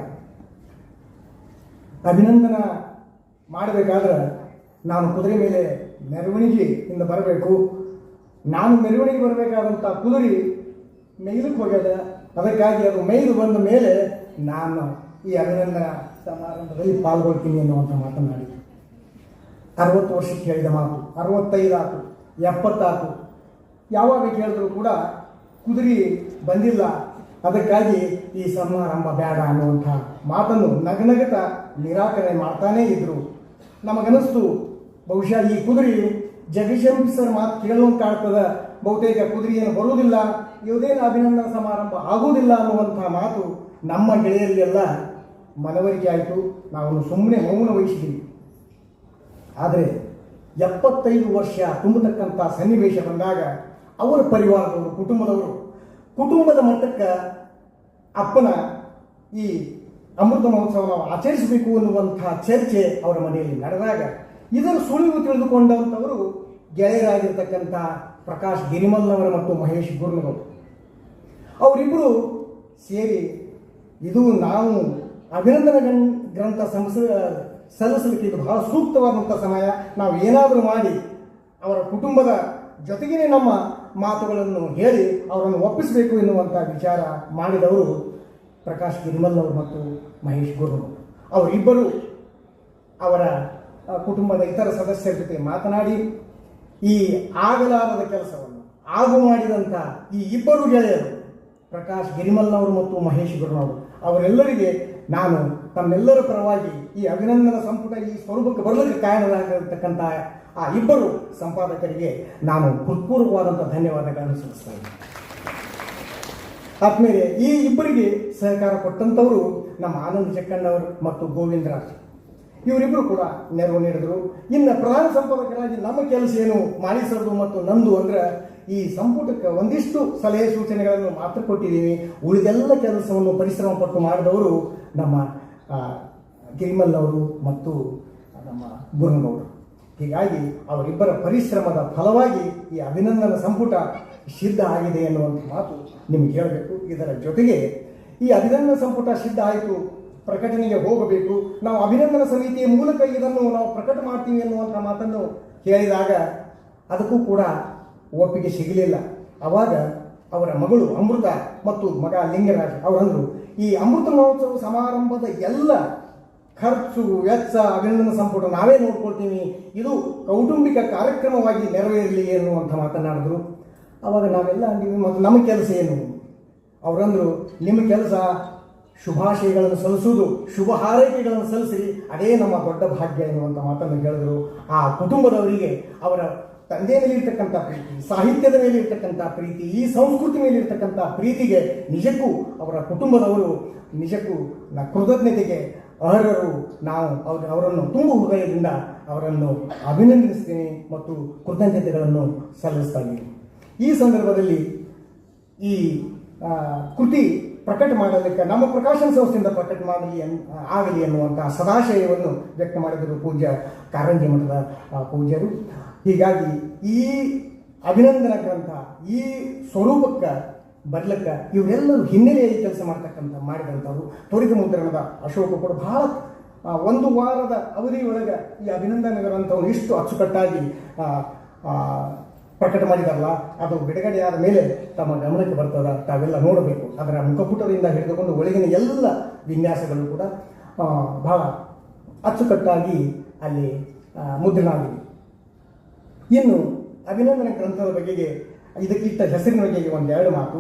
ಅಭಿನಂದನಾ ಮಾಡಬೇಕಾದ್ರೆ ನಾನು ಕುದುರೆ ಮೇಲೆ ಮೆರವಣಿಗೆಯಿಂದ ಬರಬೇಕು. ನಾನು ಮೆರವಣಿಗೆ ಬರಬೇಕಾದಂಥ ಕುದುರೆ ಮೇಯ್ದಕ್ಕೆ ಹೋಗ್ಯದ, ಅದಕ್ಕಾಗಿ ಅದು ಮೇಯ್ದು ಬಂದ ಮೇಲೆ ನಾನು ಈ ಅಭಿನಂದನಾ ಸಮಾರಂಭದಲ್ಲಿ ಪಾಲ್ಗೊಳ್ತೀನಿ ಅನ್ನುವಂಥ ಮಾತನಾಡಿ 60 ವರ್ಷಕ್ಕೆ ಹೇಳಿದ ಮಾತು 65 ಆತು, 70 ಆತು, ಯಾವಾಗ ಕೇಳಿದ್ರು ಕೂಡ ಕುದುರೆ ಬಂದಿಲ್ಲ, ಅದಕ್ಕಾಗಿ ಈ ಸಮಾರಂಭ ಬೇಡ ಅನ್ನುವಂಥ ಮಾತನ್ನು ನಗನಗತ ನಿರಾಕರಣೆ ಮಾಡ್ತಾನೇ ಇದ್ರು. ನಮಗನಿಸ್ತು ಬಹುಶಃ ಈ ಕುದುರೆ ಜಗದೀಶ್ ಸರ್ ಮಾತು ಕೇಳುವಂಗೆ ಕಾಣ್ತದ, ಬಹುತೇಕ ಕುದುರೆ ಏನು ಬರುವುದಿಲ್ಲ, ಯಾವುದೇನು ಅಭಿನಂದನಾ ಸಮಾರಂಭ ಆಗುವುದಿಲ್ಲ ಅನ್ನುವಂಥ ಮಾತು ನಮ್ಮ ಗೆಳೆಯರಿಗೆಲ್ಲ ಮನವರಿಕೆ ಆಯಿತು. ನಾವು ಸುಮ್ಮನೆ ಮೌನ ವಹಿಸಿದ್ದೀವಿ. ಆದರೆ 75 ವರ್ಷ ತುಂಬತಕ್ಕಂಥ ಸನ್ನಿವೇಶ ಬಂದಾಗ ಅವರ ಪರಿವಾರದವರು, ಕುಟುಂಬದ ಮಟ್ಟಕ್ಕೆ ಅಪ್ಪನ ಈ ಅಮೃತ ಮಹೋತ್ಸವ ನಾವು ಆಚರಿಸಬೇಕು ಅನ್ನುವಂಥ ಚರ್ಚೆ ಅವರ ಮನೆಯಲ್ಲಿ ನಡೆದಾಗ ಇದರ ಸುಳಿವು ತಿಳಿದುಕೊಂಡಂಥವರು ಗೆಳೆಯರಾಗಿರ್ತಕ್ಕಂಥ ಪ್ರಕಾಶ್ ಗಿರಿಮಲ್ನವರ ಮತ್ತು ಮಹೇಶ್ ಗುರ್ನವರು. ಅವರಿಬ್ಬರು ಸೇರಿ ಇದು ನಾವು ಅಭಿನಂದನಾ ಗ್ರಂಥ ಸಲ್ಲಿಸಲಿಕ್ಕೆ ಇದು ಬಹಳ ಸೂಕ್ತವಾದಂಥ ಸಮಯ, ನಾವು ಏನಾದರೂ ಮಾಡಿ ಅವರ ಕುಟುಂಬದ ಜೊತೆಗೇ ನಮ್ಮ ಮಾತುಗಳನ್ನು ಹೇಳಿ ಅವರನ್ನು ಒಪ್ಪಿಸಬೇಕು ಎನ್ನುವಂಥ ವಿಚಾರ ಮಾಡಿದವರು ಪ್ರಕಾಶ್ ಗಿರಿಮಲ್ನವರು ಮತ್ತು ಮಹೇಶ್ ಗುರ್ನವರು. ಅವರಿಬ್ಬರು ಅವರ ಕುಟುಂಬದ ಇತರ ಸದಸ್ಯರ ಜೊತೆ ಮಾತನಾಡಿ ಈ ಆಗಲಾರದ ಕೆಲಸವನ್ನು ಆಗು ಮಾಡಿದಂಥ ಈ ಇಬ್ಬರು ಗೆಳೆಯರು ಪ್ರಕಾಶ್ ಗಿರಿಮಲ್ನವರು ಮತ್ತು ಮಹೇಶ್ ಗುರ್ನವರು ಅವರೆಲ್ಲರಿಗೆ ನಾನು ತಮ್ಮೆಲ್ಲರ ಪರವಾಗಿ ಈ ಅಭಿನಂದನಾ ಸಂಪುಟ ಈ ಸ್ವರೂಪಕ್ಕೆ ಬರಲಿಕ್ಕೆ ಕಾರಣರಾಗಿರತಕ್ಕಂಥ ಆ ಇಬ್ಬರು ಸಂಪಾದಕರಿಗೆ ನಾನು ಹೃತ್ಪೂರ್ವಕವಾದಂಥ ಧನ್ಯವಾದಗಳನ್ನು ಸಲ್ಲಿಸ್ತಾ ಇದ್ದೀನಿ. ಆದ್ಮೇಲೆ ಈ ಇಬ್ಬರಿಗೆ ಸಹಕಾರ ಕೊಟ್ಟಂಥವರು ನಮ್ಮ ಆನಂದ್ ಜಕ್ಕಣ್ಣವರು ಮತ್ತು ಗೋವಿಂದರಾಜ್, ಇವರಿಬ್ಬರು ಕೂಡ ನೆರವು ನೀಡಿದರು. ಇನ್ನು ಪ್ರಧಾನ ಸಂಪಾದಕರಾಗಿ ನಮ್ಮ ಕೆಲಸ ಏನು ಮಾಡಿಸೋದು ಮತ್ತು ನಂದು ಅಂದ್ರೆ ಈ ಸಂಪುಟಕ್ಕೆ ಒಂದಿಷ್ಟು ಸಲಹೆ ಸೂಚನೆಗಳನ್ನು ಮಾತ್ರ ಕೊಟ್ಟಿದ್ದೀವಿ, ಉಳಿದೆಲ್ಲ ಕೆಲಸವನ್ನು ಪರಿಶ್ರಮ ಪಟ್ಟು ಮಾಡಿದವರು ನಮ್ಮ ಗಿರಿಮಲ್ನವರು ಮತ್ತು ನಮ್ಮ ಗುರುಗೌಡರು. ಹೀಗಾಗಿ ಅವರಿಬ್ಬರ ಪರಿಶ್ರಮದ ಫಲವಾಗಿ ಈ ಅಭಿನಂದನಾ ಸಂಪುಟ ಸಿದ್ಧ ಆಗಿದೆ ಎನ್ನುವಂಥ ಮಾತು ನಿಮ್ಗೆ ಹೇಳಬೇಕು. ಇದರ ಜೊತೆಗೆ ಈ ಅಭಿನಂದನಾ ಸಂಪುಟ ಸಿದ್ಧ ಆಯಿತು, ಪ್ರಕಟಣೆಗೆ ಹೋಗಬೇಕು, ನಾವು ಅಭಿನಂದನಾ ಸಮಿತಿಯ ಮೂಲಕ ಇದನ್ನು ನಾವು ಪ್ರಕಟ ಮಾಡ್ತೀವಿ ಎನ್ನುವಂಥ ಮಾತನ್ನು ಹೇಳಿದಾಗ ಅದಕ್ಕೂ ಕೂಡ ಒಪ್ಪಿಗೆ ಸಿಗಲಿಲ್ಲ. ಆವಾಗ ಅವರ ಮಗಳು ಅಮೃತ ಮತ್ತು ಮಗ ಲಿಂಗರಾಜ್ ಅವರಂದರು, ಈ ಅಮೃತ ಮಹೋತ್ಸವ ಸಮಾರಂಭದ ಎಲ್ಲ ಖರ್ಚು ವೆಚ್ಚ ಅಭಿನಂದನಾ ಸಂಪುಟ ನಾವೇ ನೋಡ್ಕೊಳ್ತೀವಿ, ಇದು ಕೌಟುಂಬಿಕ ಕಾರ್ಯಕ್ರಮವಾಗಿ ನೆರವೇರಲಿ ಎನ್ನುವಂಥ ಮಾತನಾಡಿದ್ರು. ಆವಾಗ ನಾವೆಲ್ಲ ಅಂದಿವಿ, ಮತ್ತು ನಮ್ಮ ಕೆಲಸ ಏನು? ಅವರಂದರು, ನಿಮ್ಮ ಕೆಲಸ ಶುಭಾಶಯಗಳನ್ನು ಸಲ್ಲಿಸುವುದು, ಶುಭ ಹಾರೈಕೆಗಳನ್ನು ಸಲ್ಲಿಸಿ, ಅದೇ ನಮ್ಮ ದೊಡ್ಡ ಭಾಗ್ಯ ಎನ್ನುವಂಥ ಮಾತನ್ನು ಹೇಳಿದರು. ಆ ಕುಟುಂಬದವರಿಗೆ ಅವರ ತಂದೆ ಮೇಲೆ ಇರ್ತಕ್ಕಂಥ ಪ್ರೀತಿ, ಸಾಹಿತ್ಯದ ಮೇಲೆ ಇರ್ತಕ್ಕಂಥ ಪ್ರೀತಿ, ಈ ಸಂಸ್ಕೃತಿ ಮೇಲೆ ಇರ್ತಕ್ಕಂಥ ಪ್ರೀತಿಗೆ ನಿಜಕ್ಕೂ ಅವರ ಕುಟುಂಬದವರು ನಿಜಕ್ಕೂ ಕೃತಜ್ಞತೆಗೆ ಅರ್ಹರು. ನಾವು ಅವರನ್ನು ತುಂಬ ಹೃದಯದಿಂದ ಅವರನ್ನು ಅಭಿನಂದಿಸ್ತೀನಿ ಮತ್ತು ಕೃತಜ್ಞತೆಗಳನ್ನು ಸಲ್ಲಿಸ್ತಾ ಇದ್ದೀನಿ. ಈ ಸಂದರ್ಭದಲ್ಲಿ ಈ ಕೃತಿ ಪ್ರಕಟ ಮಾಡಲಿಕ್ಕೆ ನಮ್ಮ ಪ್ರಕಾಶನ ಸಂಸ್ಥೆಯಿಂದ ಪ್ರಕಟ ಆಗಲಿ ಎನ್ನುವಂಥ ಸದಾಶಯವನ್ನು ವ್ಯಕ್ತ ಮಾಡಿದರು ಪೂಜ್ಯ ಕಾರಂಜಿ ಮಠದ ಪೂಜ್ಯರು. ಹೀಗಾಗಿ ಈ ಅಭಿನಂದನಾ ಗ್ರಂಥ ಈ ಸ್ವರೂಪಕ್ಕೆ ಬರ್ಲಿಕ್ಕೆ ಇವರೆಲ್ಲರೂ ಹಿನ್ನೆಲೆಯಲ್ಲಿ ಕೆಲಸ ಮಾಡಿದಂಥವ್ರು. ತ್ವರಿತ ಮುದ್ರಣದ ಅಶೋಕ ಕೂಡ ಬಹಳ 1 ವಾರದ ಅವಧಿಯೊಳಗೆ ಈ ಅಭಿನಂದನಾ ಗ್ರಂಥವನ್ನು ಇಷ್ಟು ಅಚ್ಚುಕಟ್ಟಾಗಿ ಪ್ರಕಟ ಮಾಡಿದಾರಲ್ಲ, ಅದು ಬಿಡುಗಡೆಯಾದ ಮೇಲೆ ತಮ್ಮ ಗಮನಕ್ಕೆ ಬರ್ತದ, ತಾವೆಲ್ಲ ನೋಡಬೇಕು. ಅದರ ಮುಖಪುಟದಿಂದ ಹಿಡಿದುಕೊಂಡು ಒಳಗಿನ ಎಲ್ಲ ವಿನ್ಯಾಸಗಳು ಕೂಡ ಬಹಳ ಅಚ್ಚುಕಟ್ಟಾಗಿ ಅಲ್ಲಿ ಮುದ್ರಣ ಆಗಿದೆ. ಇನ್ನು ಅಭಿನಂದನಾ ಗ್ರಂಥದ ಬಗೆಗೆ, ಇದಕ್ಕಿಟ್ಟ ಹೆಸರಿನ ಬಗೆಗೆ ಒಂದೆರಡು ಮಾತು.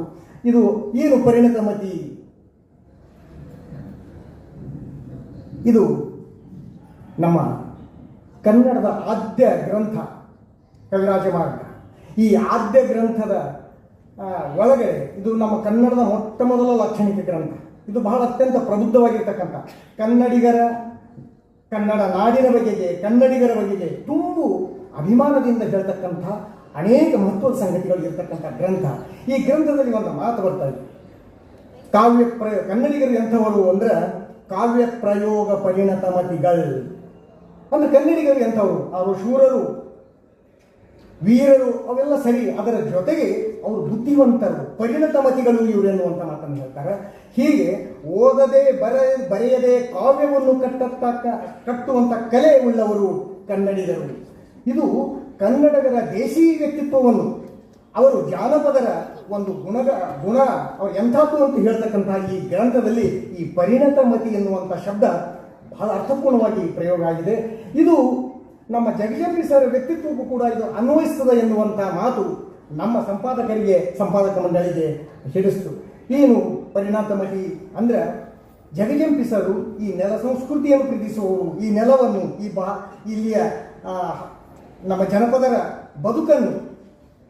ಇದು ಏನು ಪರಿಣತಮತಿ, ಇದು ನಮ್ಮ ಕನ್ನಡದ ಆದ್ಯ ಗ್ರಂಥ ಕವಿರಾಜ ಮಾರ್ಗ. ಈ ಆದ್ಯ ಗ್ರಂಥದ ಒಳಗಡೆ ಇದು ನಮ್ಮ ಕನ್ನಡದ ಮೊಟ್ಟ ಮೊದಲ ಲಾಕ್ಷಣಿಕ ಗ್ರಂಥ. ಇದು ಬಹಳ ಅತ್ಯಂತ ಪ್ರಬುದ್ಧವಾಗಿರ್ತಕ್ಕಂಥ ಕನ್ನಡ ನಾಡಿನ ಬಗೆಗೆ, ಕನ್ನಡಿಗರ ಬಗೆಗೆ ತುಂಬು ಅಭಿಮಾನದಿಂದ ಹೇಳ್ತಕ್ಕಂಥ ಅನೇಕ ಮಹತ್ವದ ಸಂಗತಿಗಳು ಇರ್ತಕ್ಕಂಥ ಗ್ರಂಥ. ಈ ಗ್ರಂಥದಲ್ಲಿ ಒಂದು ಮಾತು ಬರ್ತಾ ಇದೆ, ಕನ್ನಡಿಗರು ಎಂಥವರು ಅಂದ್ರೆ ಕಾವ್ಯ ಪ್ರಯೋಗ ಪರಿಣತ ಮತಿಗಳು. ಅಂದ್ರೆ ಕನ್ನಡಿಗರು ಎಂಥವರು? ಅವರು ಶೂರರು, ವೀರರು, ಅವೆಲ್ಲ ಸರಿ. ಅದರ ಜೊತೆಗೆ ಅವರು ಬುದ್ಧಿವಂತರು, ಪರಿಣತ ಮತಿಗಳು ಇವರು ಎನ್ನುವಂತ ಮಾತನ್ನು ಹೇಳ್ತಾರೆ. ಹೀಗೆ ಓದದೆ ಬರೆಯದೆ ಕಾವ್ಯವನ್ನು ಕಟ್ಟುವಂತ ಕಲೆ ಉಳ್ಳವರು ಕನ್ನಡಿಗರು. ಇದು ಕನ್ನಡಿಗರ ದೇಶೀಯ ವ್ಯಕ್ತಿತ್ವವನ್ನು, ಅವರು ಜಾನಪದರ ಒಂದು ಗುಣ ಅವ್ರು ಎಂಥದ್ದು ಅಂತ ಹೇಳ್ತಕ್ಕಂತಹ ಈ ಗ್ರಂಥದಲ್ಲಿ ಈ ಪರಿಣತ ಮತಿ ಎನ್ನುವಂಥ ಶಬ್ದ ಬಹಳ ಅರ್ಥಪೂರ್ಣವಾಗಿ ಪ್ರಯೋಗ ಆಗಿದೆ. ಇದು ನಮ್ಮ ಜಗಜಂಬಿ ಸರ್ ವ್ಯಕ್ತಿತ್ವಕ್ಕೂ ಕೂಡ ಇದು ಅನ್ವಯಿಸ್ತದೆ ಎನ್ನುವಂಥ ಮಾತು ನಮ್ಮ ಸಂಪಾದಕ ಮಂಡಳಿಗೆ ಹಿಡಿಸ್ತು. ಏನು ಪರಿಣಾಮಮತಿ ಅಂದ್ರೆ ಜಗಜಂಪಿ ಸರ್ ಈ ನೆಲ ಸಂಸ್ಕೃತಿಯನ್ನು ಪ್ರೀತಿಸುವವರು, ಈ ನೆಲವನ್ನು, ಇಲ್ಲಿಯ ನಮ್ಮ ಜನಪದರ ಬದುಕನ್ನು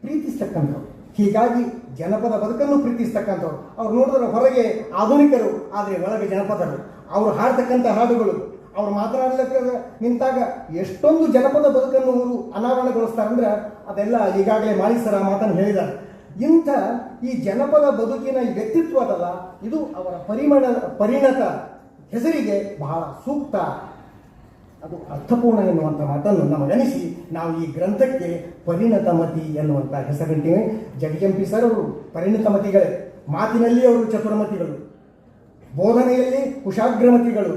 ಪ್ರೀತಿಸ್ತಕ್ಕಂಥವ್ರು. ಹೀಗಾಗಿ ಜನಪದ ಬದುಕನ್ನು ಪ್ರೀತಿಸ್ತಕ್ಕಂಥವ್ರು. ಅವ್ರು ನೋಡಿದ್ರೆ ಹೊರಗೆ ಆಧುನಿಕರು, ಆದರೆ ಒಳಗೆ ಜನಪದರು. ಅವರು ಹಾಡ್ತಕ್ಕಂಥ ಹಾಡುಗಳು, ಅವ್ರು ಮಾತನಾಡಲಿಕ್ಕೆ ನಿಂತಾಗ ಎಷ್ಟೊಂದು ಜನಪದ ಬದುಕನ್ನು ಅವರು ಅನಾವರಣಗೊಳಿಸ್ತಾರಂದ್ರೆ ಅದೆಲ್ಲ ಈಗಾಗಲೇ ಮಾಳಿಸರ ಮಾತನ್ನು ಹೇಳಿದ್ದಾರೆ. ಇಂಥ ಈ ಜನಪದ ಬದುಕಿನ ಈ ವ್ಯಕ್ತಿತ್ವ ಅದಲ್ಲ, ಇದು ಅವರ ಪರಿಣತ ಹೆಸರಿಗೆ ಬಹಳ ಸೂಕ್ತ, ಅದು ಅರ್ಥಪೂರ್ಣ ಎನ್ನುವಂಥ ಮಾತನ್ನು ನಮಗನಿಸಿ ನಾವು ಈ ಗ್ರಂಥಕ್ಕೆ ಪರಿಣತ ಮತಿ ಎನ್ನುವಂಥ ಹೆಸರಿಟ್ಟಿವೆ. ಜಗಜಂಪಿ ಸರ್ ಅವರು ಪರಿಣತ ಮತಿಗಳೇ. ಮಾತಿನಲ್ಲಿ ಅವರು ಚತುರಮತಿಗಳು, ಬೋಧನೆಯಲ್ಲಿ ಕುಶಾಗ್ರಮತಿಗಳು,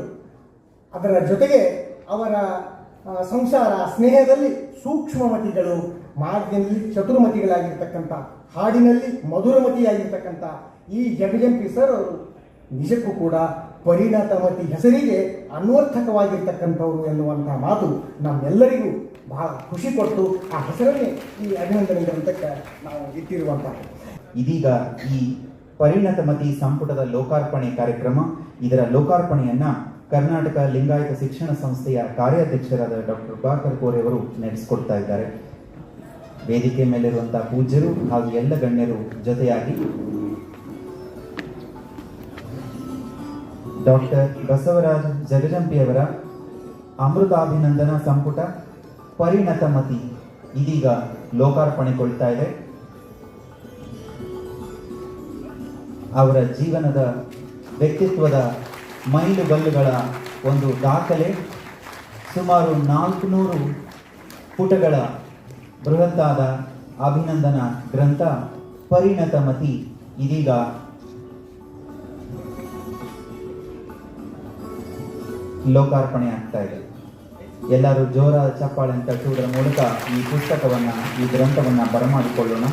ಅದರ ಜೊತೆಗೆ ಅವರ ಸಂಸಾರ ಸ್ನೇಹದಲ್ಲಿ ಸೂಕ್ಷ್ಮಮತಿಗಳು, ಮಾತಿನಲ್ಲಿ ಚತುರ್ಮತಿಗಳಾಗಿರ್ತಕ್ಕಂಥ, ಹಾಡಿನಲ್ಲಿ ಮಧುರಮತಿಯಾಗಿರ್ತಕ್ಕಂಥ ಈ ಜಗಜಂಪಿ ಸರ್ ಅವರು ನಿಜಕ್ಕೂ ಕೂಡ ಪರಿಣತಮತಿ ಹೆಸರಿಗೆ ಅನ್ವರ್ಥಕವಾಗಿರ್ತಕ್ಕಂಥವ್ರು ಎನ್ನುವಂತಹ ಮಾತು ನಮ್ಮೆಲ್ಲರಿಗೂ ಬಹಳ ಖುಷಿ ಕೊಟ್ಟು ಆ ಹೆಸರನ್ನೇ ಈ ಅಭಿನಂದನೆ ಗ್ರಂಥಕ್ಕೆ ನಾವು ಇಟ್ಟಿರುವಂತಹ. ಇದೀಗ ಈ ಪರಿಣತಮತಿ ಸಂಪುಟದ ಲೋಕಾರ್ಪಣೆ ಕಾರ್ಯಕ್ರಮ, ಇದರ ಲೋಕಾರ್ಪಣೆಯನ್ನ ಕರ್ನಾಟಕ ಲಿಂಗಾಯತ ಶಿಕ್ಷಣ ಸಂಸ್ಥೆಯ ಕಾರ್ಯಾಧ್ಯಕ್ಷರಾದ ಡಾಕ್ಟರ್ ಬಾಕರ್ ಕೋರೆ ಅವರು ನಡೆಸಿಕೊಡ್ತಾ ಇದ್ದಾರೆ. ವೇದಿಕೆ ಮೇಲಿರುವಂತಹ ಪೂಜ್ಯರು ಹಾಗೂ ಎಲ್ಲ ಗಣ್ಯರು ಜೊತೆಯಾಗಿ ಡಾಕ್ಟರ್ ಬಸವರಾಜ್ ಜಗಜಂಪಿಯವರ ಅಮೃತಾಭಿನಂದನಾ ಸಂಪುಟ ಪರಿಣತಮತಿ ಇದೀಗ ಲೋಕಾರ್ಪಣೆಗೊಳ್ತಾ ಇದೆ. ಅವರ ಜೀವನದ ವ್ಯಕ್ತಿತ್ವದ ಮೈಲುಗಲ್ಲುಗಳ ಒಂದು ದಾಖಲೆ, ಸುಮಾರು 400 ಪುಟಗಳ ಬೃಹತ್ತಾದ ಅಭಿನಂದನಾ ಗ್ರಂಥ ಪರಿಣತಮತಿ ಇದೀಗ ಲೋಕಾರ್ಪಣೆ ಆಗ್ತಾ ಇದೆ. ಎಲ್ಲರೂ ಜೋರಾದ ಚಪ್ಪಾಳೆ ತಟ್ಟುವುದರ ಮೂಲಕ ಈ ಪುಸ್ತಕವನ್ನ, ಈ ಗ್ರಂಥವನ್ನ ಬರಮಾಡಿಕೊಳ್ಳೋಣ.